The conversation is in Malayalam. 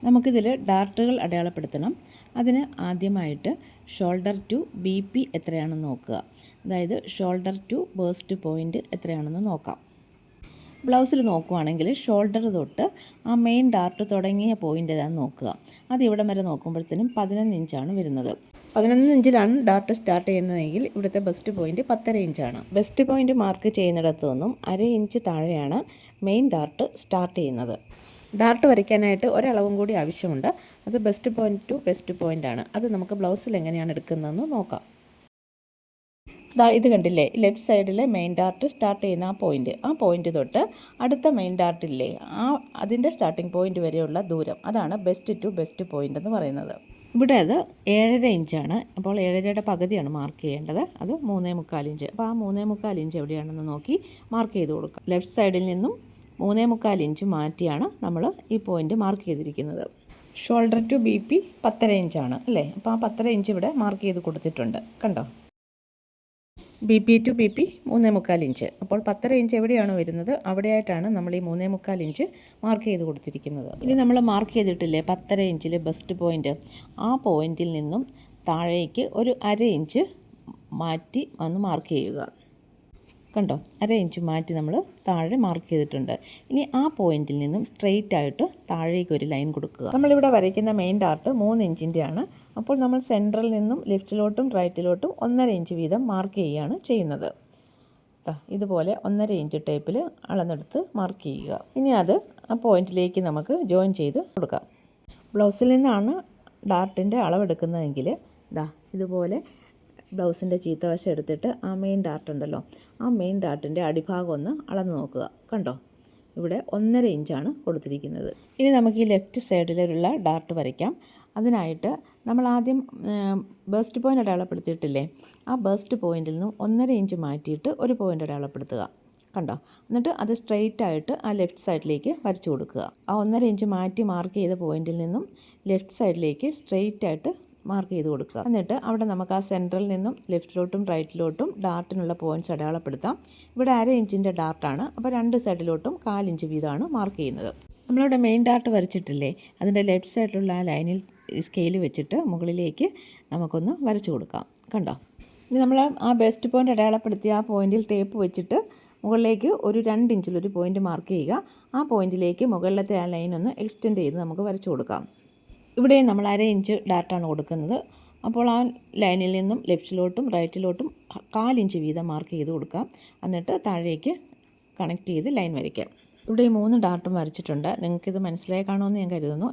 നമുക്കിതിൽ ഡാർട്ടുകൾ അടയാളപ്പെടുത്തണം. അതിന് ആദ്യമായിട്ട് ഷോൾഡർ ടു BP എത്രയാണെന്ന് നോക്കുക. അതായത് ഷോൾഡർ ടു ബേസ്റ്റ് പോയിൻ്റ് എത്രയാണെന്ന് നോക്കാം. ബ്ലൗസിൽ നോക്കുവാണെങ്കിൽ ഷോൾഡർ തൊട്ട് ആ മെയിൻ ഡാർട്ട് തുടങ്ങിയ പോയിൻ്റ് ഏതാണെന്ന് നോക്കുക. അത് ഇവിടം വരെ നോക്കുമ്പോഴത്തേനും 11 ഇഞ്ചാണ് വരുന്നത്. 11 ഇഞ്ചിലാണ് ഡാർട്ട് സ്റ്റാർട്ട് ചെയ്യുന്നതെങ്കിൽ ഇവിടുത്തെ ബെസ്റ്റ് പോയിൻ്റ് 10.5 ഇഞ്ചാണ്. ബെസ്റ്റ് പോയിൻ്റ് മാർക്ക് ചെയ്യുന്നിടത്തു നിന്നും 1/2 ഇഞ്ച് താഴെയാണ് മെയിൻ ഡാർട്ട് സ്റ്റാർട്ട് ചെയ്യുന്നത്. ഡാർട്ട് വരയ്ക്കാനായിട്ട് ഒരളവും കൂടി ആവശ്യമുണ്ട്. അത് ബെസ്റ്റ് പോയിൻ്റ് ടു ബെസ്റ്റ് പോയിൻ്റാണ്. അത് നമുക്ക് ബ്ലൗസിൽ എങ്ങനെയാണ് എടുക്കുന്നതെന്ന് നോക്കാം. ഇത് കണ്ടില്ലേ, ലെഫ്റ്റ് സൈഡിലെ മെയിൻ ഡാർട്ട് സ്റ്റാർട്ട് ചെയ്യുന്ന ആ പോയിൻ്റ് തൊട്ട് അടുത്ത മെയിൻ ഡാർട്ടില്ലേ അതിൻ്റെ സ്റ്റാർട്ടിംഗ് പോയിൻ്റ് വരെയുള്ള ദൂരം, അതാണ് ബെസ്റ്റ് ടു ബെസ്റ്റ് പോയിൻ്റ് എന്ന് പറയുന്നത്. ഇവിടെ അത് 7.5 ഇഞ്ചാണ്. അപ്പോൾ 7.5യുടെ പകുതിയാണ് മാർക്ക് ചെയ്യേണ്ടത്. അത് 3.25 ഇഞ്ച്. അപ്പോൾ ആ 3.25 ഇഞ്ച് എവിടെയാണെന്ന് നോക്കി മാർക്ക് ചെയ്ത് കൊടുക്കാം. ലെഫ്റ്റ് സൈഡിൽ നിന്നും 3.25 ഇഞ്ച് മാറ്റിയാണ് നമ്മൾ ഈ പോയിൻ്റ് മാർക്ക് ചെയ്തിരിക്കുന്നത്. ഷോൾഡർ ടു BP 10.5 ഇഞ്ചാണ് അല്ലേ. അപ്പോൾ ആ 10.5 ഇഞ്ച് ഇവിടെ മാർക്ക് ചെയ്ത് കൊടുത്തിട്ടുണ്ട്. കണ്ടോ, BP ടു BP 3.25 ഇഞ്ച്. അപ്പോൾ 10.5 ഇഞ്ച് എവിടെയാണോ വരുന്നത് അവിടെയായിട്ടാണ് നമ്മൾ ഈ 3.25 ഇഞ്ച് മാർക്ക് ചെയ്ത് കൊടുത്തിരിക്കുന്നത്. ഇനി നമ്മൾ മാർക്ക് ചെയ്തിട്ടില്ലേ 10.5 ഇഞ്ചിൽ ബെസ്റ്റ് പോയിൻ്റ്, ആ പോയിൻ്റിൽ നിന്നും താഴേക്ക് ഒരു 1/2 ഇഞ്ച് മാറ്റി ഒന്ന് മാർക്ക് ചെയ്യുക. കണ്ടോ, 1/2 ഇഞ്ച് മാറ്റി നമ്മൾ താഴെ മാർക്ക് ചെയ്തിട്ടുണ്ട്. ഇനി ആ പോയിന്റിൽ നിന്നും സ്ട്രെയിറ്റ് ആയിട്ട് താഴേക്ക് ഒരു ലൈൻ കൊടുക്കുക. നമ്മളിവിടെ വരയ്ക്കുന്ന മെയിൻ ഡാർട്ട് 3 ഇഞ്ചിൻ്റെയാണ്. അപ്പോൾ നമ്മൾ സെൻറ്ററിൽ നിന്നും ലെഫ്റ്റിലോട്ടും റൈറ്റിലോട്ടും 1.5 ഇഞ്ച് വീതം മാർക്ക് ചെയ്യുകയാണ് ചെയ്യുന്നത്. ഇതുപോലെ 1.5 ഇഞ്ച് ടേപ്പിൽ അളന്നെടുത്ത് മാർക്ക് ചെയ്യുക. ഇനി അത് ആ പോയിന്റിലേക്ക് നമുക്ക് ജോയിൻ ചെയ്ത് കൊടുക്കാം. ബ്ലൗസിൽ നിന്നാണ് ഡാർട്ടിൻ്റെ അളവെടുക്കുന്നതെങ്കിൽ ഇതുപോലെ ബ്ലൗസിൻ്റെ ചീത്തവശം എടുത്തിട്ട് ആ മെയിൻ ഡാർട്ട് ഉണ്ടല്ലോ, ആ മെയിൻ ഡാർട്ടിൻ്റെ അടിഭാഗം ഒന്ന് അളന്ന് നോക്കുക. കണ്ടോ, ഇവിടെ 1.5 ഇഞ്ചാണ് കൊടുത്തിരിക്കുന്നത്. ഇനി നമുക്ക് ഈ ലെഫ്റ്റ് സൈഡിലുള്ള ഡാർട്ട് വരയ്ക്കാം. അതിനായിട്ട് നമ്മൾ ആദ്യം ബേസ്റ്റ് പോയിൻ്റ് അടയാളപ്പെടുത്തിയിട്ടില്ലേ, ആ ബേസ്റ്റ് പോയിന്റിൽ നിന്നും 1.5 ഇഞ്ച് മാറ്റിയിട്ട് ഒരു പോയിൻ്റ് അടയാളപ്പെടുത്തുക. കണ്ടോ, എന്നിട്ട് അത് സ്ട്രെയിറ്റ് ആയിട്ട് ആ ലെഫ്റ്റ് സൈഡിലേക്ക് വരച്ചു കൊടുക്കുക. ആ 1.5 ഇഞ്ച് മാറ്റി മാർക്ക് ചെയ്ത പോയിന്റിൽ നിന്നും ലെഫ്റ്റ് സൈഡിലേക്ക് സ്ട്രെയിറ്റ് ആയിട്ട് മാർക്ക് ചെയ്ത് കൊടുക്കുക. എന്നിട്ട് അവിടെ നമുക്ക് ആ സെൻറ്ററിൽ നിന്നും ലെഫ്റ്റിലോട്ടും റൈറ്റിലോട്ടും ഡാർട്ടിനുള്ള പോയിൻറ്റ്സ് അടയാളപ്പെടുത്താം. ഇവിടെ 1/2 ഇഞ്ചിൻ്റെ ഡാർട്ടാണ്. അപ്പോൾ 2 സൈഡിലോട്ടും 1/4 ഇഞ്ച് വീതമാണ് മാർക്ക് ചെയ്യുന്നത്. നമ്മളിവിടെ മെയിൻ ഡാർട്ട് വരച്ചിട്ടില്ലേ, അതിൻ്റെ ലെഫ്റ്റ് സൈഡിലുള്ള ആ ലൈനിൽ സ്കെയിൽ വെച്ചിട്ട് മുകളിലേക്ക് നമുക്കൊന്ന് വരച്ചു കൊടുക്കാം. കണ്ടോ, ഇനി നമ്മൾ ആ ബെസ്റ്റ് പോയിൻ്റ് അടയാളപ്പെടുത്തിയ ആ പോയിന്റിൽ ടേപ്പ് വെച്ചിട്ട് മുകളിലേക്ക് ഒരു 2 ഇഞ്ചിലൊരു പോയിൻ്റ് മാർക്ക് ചെയ്യുക. ആ പോയിന്റിലേക്ക് മുകളിലത്തെ ആ ലൈൻ ഒന്ന് എക്സ്റ്റെൻഡ് ചെയ്ത് നമുക്ക് വരച്ചു കൊടുക്കാം. ഇവിടെ നമ്മൾ 1/2 ഇഞ്ച് ഡാർട്ടാണ് കൊടുക്കുന്നത്. അപ്പോൾ ആ ലൈനിൽ നിന്നും ലെഫ്റ്റിലോട്ടും റൈറ്റിലോട്ടും 1/4 ഇഞ്ച് വീതം മാർക്ക് ചെയ്ത് കൊടുക്കാം. എന്നിട്ട് താഴേക്ക് കണക്ട് ചെയ്ത് ലൈൻ വരയ്ക്കാം. ഇവിടെ ഈ 3 ഡാർട്ടും വരച്ചിട്ടുണ്ട്. നിങ്ങൾക്കിത് മനസ്സിലായി കാണുമെന്ന് ഞാൻ കരുതുന്നു.